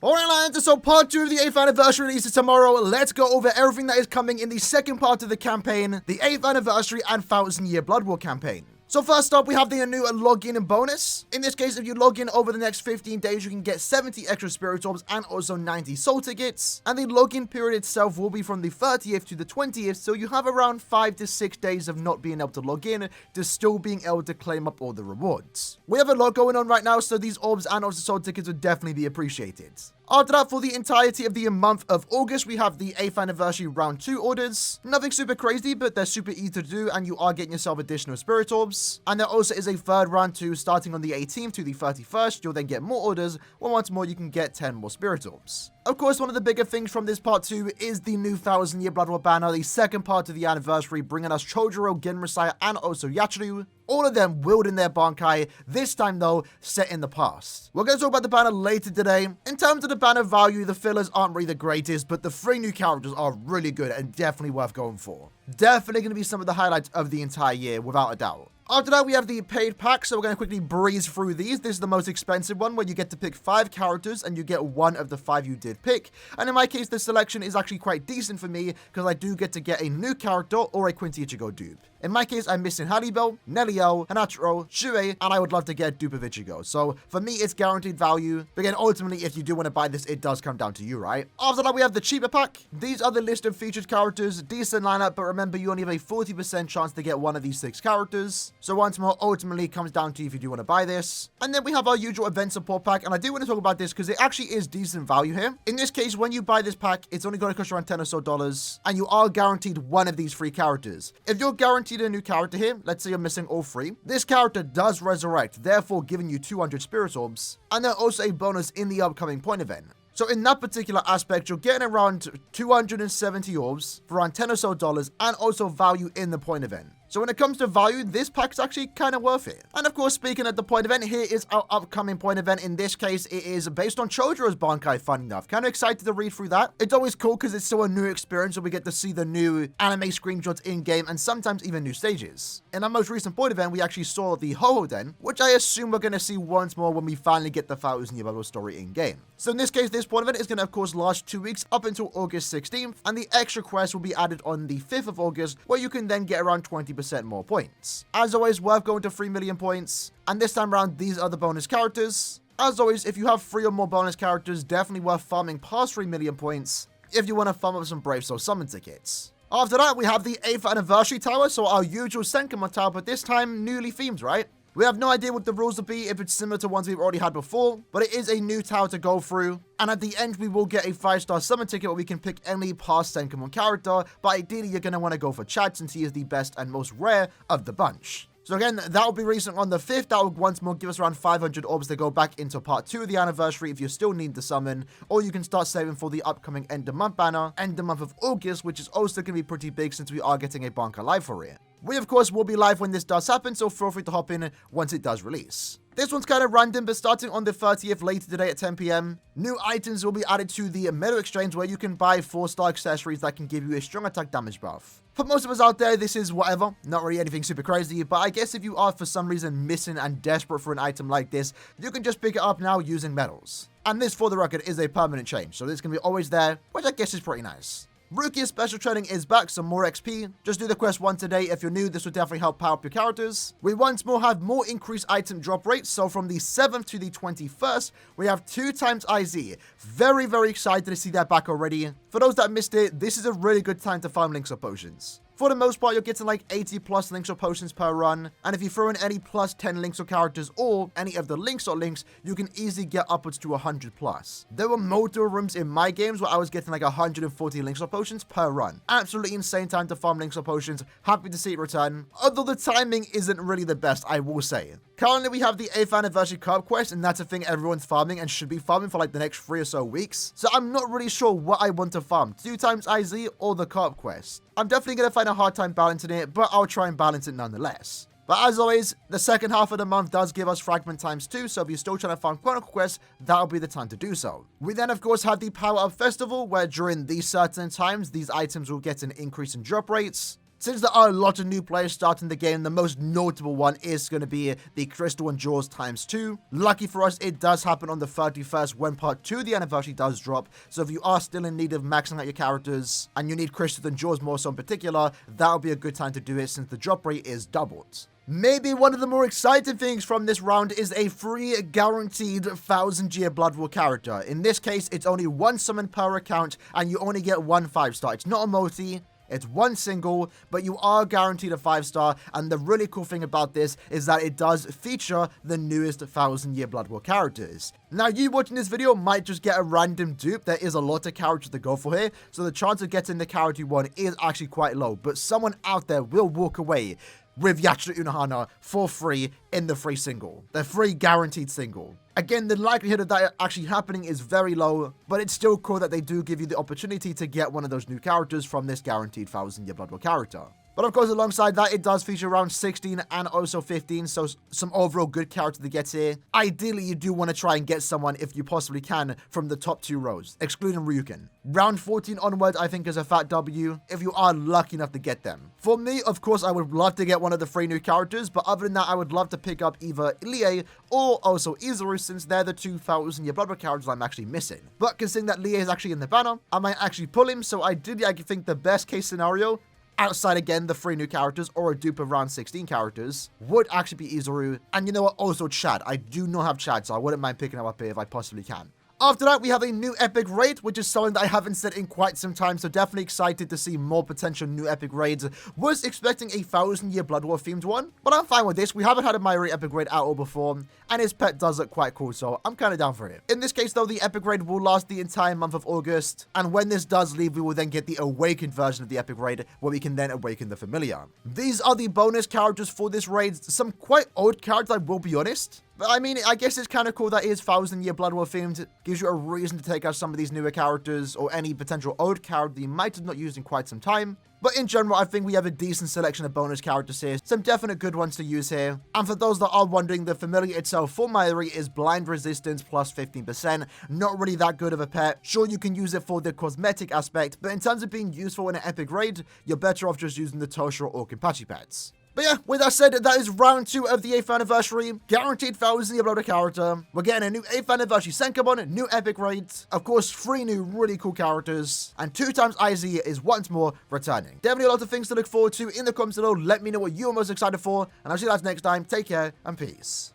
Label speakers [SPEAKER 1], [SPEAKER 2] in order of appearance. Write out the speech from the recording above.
[SPEAKER 1] Alright lads, so part 2 of the 8th anniversary releases tomorrow. Let's go over everything that is coming in the second part of the campaign, the 8th anniversary and 1000-year Blood War campaign. So first up, we have the new login bonus. In this case, if you log in over the next 15 days, you can get 70 extra spirit orbs and also 90 soul tickets. And the login period itself will be from the 30th to the 20th, so you have around 5 to 6 days of not being able to log in to still being able to claim up all the rewards. We have a lot going on right now, so these orbs and also soul tickets would definitely be appreciated. After that, for the entirety of the month of August, we have the 8th anniversary round 2 orders. Nothing super crazy, but they're super easy to do, and you are getting yourself additional spirit orbs. And there also is a third round 2 starting on the 18th to the 31st. You'll then get more orders, where once more you can get 10 more spirit orbs. Of course, one of the bigger things from this part 2 is the new 1000-year Blood War banner, the second part of the anniversary, bringing us Chojuro, Genrisai, and also Yachiru. All of them wielding their Bankai, this time though, set in the past. We're going to talk about the banner later today. In terms of the banner value, the fillers aren't really the greatest, but the 3 new characters are really good and definitely worth going for. Definitely going to be some of the highlights of the entire year, without a doubt. After that, we have the paid pack, so we're going to quickly breeze through these. This is the most expensive one, where you get to pick 5 characters, and you get one of the 5 you did pick. And in my case, the selection is actually quite decent for me, because I do get to get a new character or a Quincy Ichigo dupe. In my case, I'm missing Haribel, Nelio, Hanachiro, Shuei, and I would love to get dupe of Ichigo. So for me, it's guaranteed value. But again, ultimately, if you do want to buy this, it does come down to you, right? After that, we have the cheaper pack. These are the list of featured characters. Decent lineup, but remember, you only have a 40% chance to get one of these 6 characters. So once more, ultimately comes down to you if you do want to buy this. And then we have our usual event support pack, and I do want to talk about this because it actually is decent value here. In this case, when you buy this pack, it's only going to cost around $10 or so, and you are guaranteed one of these 3 characters. If you're guaranteed a new character here, let's say you're missing all 3, this character does resurrect, therefore giving you 200 spirit orbs, and then also a bonus in the upcoming point event. So in that particular aspect, you're getting around 270 orbs for around $10 or so, and also value in the point event. So when it comes to value, this pack's actually kind of worth it. And of course, speaking of the point event, here is our upcoming point event. In this case, it is based on Chojuro's Bankai, funny enough. Kind of excited to read through that. It's always cool because it's still a new experience, so we get to see the new anime screenshots in-game and sometimes even new stages. In our most recent point event, we actually saw the Hohoden, which I assume we're going to see once more when we finally get the 1000-year Blood War story in-game. So in this case, this point event is going to, of course, last 2 weeks up until August 16th, and the extra quest will be added on the 5th of August, where you can then get around 20% more points. As always, worth going to 3 million points, and this time around, these are the bonus characters. As always, if you have 3 or more bonus characters, definitely worth farming past 3 million points if you want to farm up some Brave Soul Summon tickets. After that, we have the 8th anniversary tower, so our usual Senkaimon tower, but this time newly themed, right? We have no idea what the rules will be, if it's similar to ones we've already had before, but it is a new tower to go through. And at the end, we will get a 5-star summon ticket where we can pick any past Senkaimon character, but ideally you're going to want to go for Chad since he is the best and most rare of the bunch. So again, that will be releasing on the 5th. That will once more give us around 500 orbs to go back into part 2 of the anniversary if you still need the summon, or you can start saving for the upcoming end of month banner, end of month of August, which is also going to be pretty big since we are getting a Bankai live for it. We, of course, will be live when this does happen, so feel free to hop in once it does release. This one's kind of random, but starting on the 30th later today at 10 PM, new items will be added to the Metal Exchange where you can buy 4-star accessories that can give you a strong attack damage buff. For most of us out there, this is whatever, not really anything super crazy, but I guess if you are for some reason missing and desperate for an item like this, you can just pick it up now using medals. And this, for the record, is a permanent change, so this can be always there, which I guess is pretty nice. Rukia's special training is back, some more XP. Just do the quest once a day. If you're new, this will definitely help power up your characters. We once more have more increased item drop rates. So from the 7th to the 21st, we have 2 times IZ. Very, very excited to see that back already. For those that missed it, this is a really good time to farm links or potions. For the most part, you're getting like 80 plus links or potions per run, and if you throw in any plus 10 links or characters or any of the links or links, you can easily get upwards to 100 plus. There were multiple rooms in my games where I was getting like 140 links or potions per run. Absolutely insane time to farm links or potions. Happy to see it return, although the timing isn't really the best, I will say. Currently, we have the 8th anniversary curb quest, and that's a thing everyone's farming and should be farming for like the next 3 or so weeks. So I'm not really sure what I want to farm, 2 times IZ or the curb quest. I'm definitely going to find a hard time balancing it, but I'll try and balance it nonetheless. But as always, the second half of the month does give us Fragment times 2, so if you're still trying to farm Chronicle quests, that'll be the time to do so. We then, of course, have the Power Up Festival, where during these certain times, these items will get an increase in drop rates. Since there are a lot of new players starting the game, the most notable one is going to be the Crystal and Jaws ×2. Lucky for us, it does happen on the 31st when part 2 of the anniversary does drop. So if you are still in need of maxing out your characters and you need Crystal and Jaws more so in particular, that'll be a good time to do it since the drop rate is doubled. Maybe one of the more exciting things from this round is a free guaranteed 1000-year Blood War character. In this case, it's only one summon per account and you only get one 5-star. It's not a multi. It's one single, but you are guaranteed a 5-star, and the really cool thing about this is that it does feature the newest 1000-year Blood War characters. Now, you watching this video might just get a random dupe. There is a lot of characters to go for here, so the chance of getting the character you want is actually quite low, but someone out there will walk away with Yachiro Unohana for free in the free single. The free guaranteed single. Again, the likelihood of that actually happening is very low, but it's still cool that they do give you the opportunity to get one of those new characters from this guaranteed 1000-year Blood War character. But of course, alongside that, it does feature around 16 and also 15, so some overall good characters to get here. Ideally, you do want to try and get someone, if you possibly can, from the top 2 rows, excluding Ryukin. Round 14 onwards, I think, is a fat W, if you are lucky enough to get them. For me, of course, I would love to get one of the 3 new characters, but other than that, I would love to pick up either Lie or also Izuru, since they're the 2000-year Blood War characters I'm actually missing. But considering that Lie is actually in the banner, I might actually pull him, so ideally, I think the best case scenario, outside again the 3 new characters or a dupe of round 16 characters, would actually be Izuru. And you know what, also Chad. I do not have Chad, so I wouldn't mind picking him up here if I possibly can. After that, we have a new epic raid, which is something that I haven't said in quite some time, so definitely excited to see more potential new epic raids. Was expecting a 1000-year Blood War themed one, but I'm fine with this. We haven't had a Mayuri epic raid out all before, and his pet does look quite cool, so I'm kind of down for it. In this case, though, the epic raid will last the entire month of August, and when this does leave, we will then get the awakened version of the epic raid, where we can then awaken the familiar. These are the bonus characters for this raid. Some quite old characters, I will be honest. But I mean, I guess it's kind of cool that it is 1000-year Blood War themed. It gives you a reason to take out some of these newer characters or any potential old character that you might have not used in quite some time. But in general, I think we have a decent selection of bonus characters here. Some definite good ones to use here. And for those that are wondering, the familiar itself for Mayuri is blind resistance plus 15%. Not really that good of a pet. Sure, you can use it for the cosmetic aspect, but in terms of being useful in an epic raid, you're better off just using the Toshiro or Kenpachi pets. But yeah, with that said, that is round 2 of the 8th anniversary. Guaranteed 1000-year Blood War character. We're getting a new 8th anniversary Senkaimon, new epic raid. Of course, 3 new really cool characters. And 2 times IZ is once more returning. Definitely a lot of things to look forward to in the comments below. Let me know what you're most excited for. And I'll see you guys next time. Take care and peace.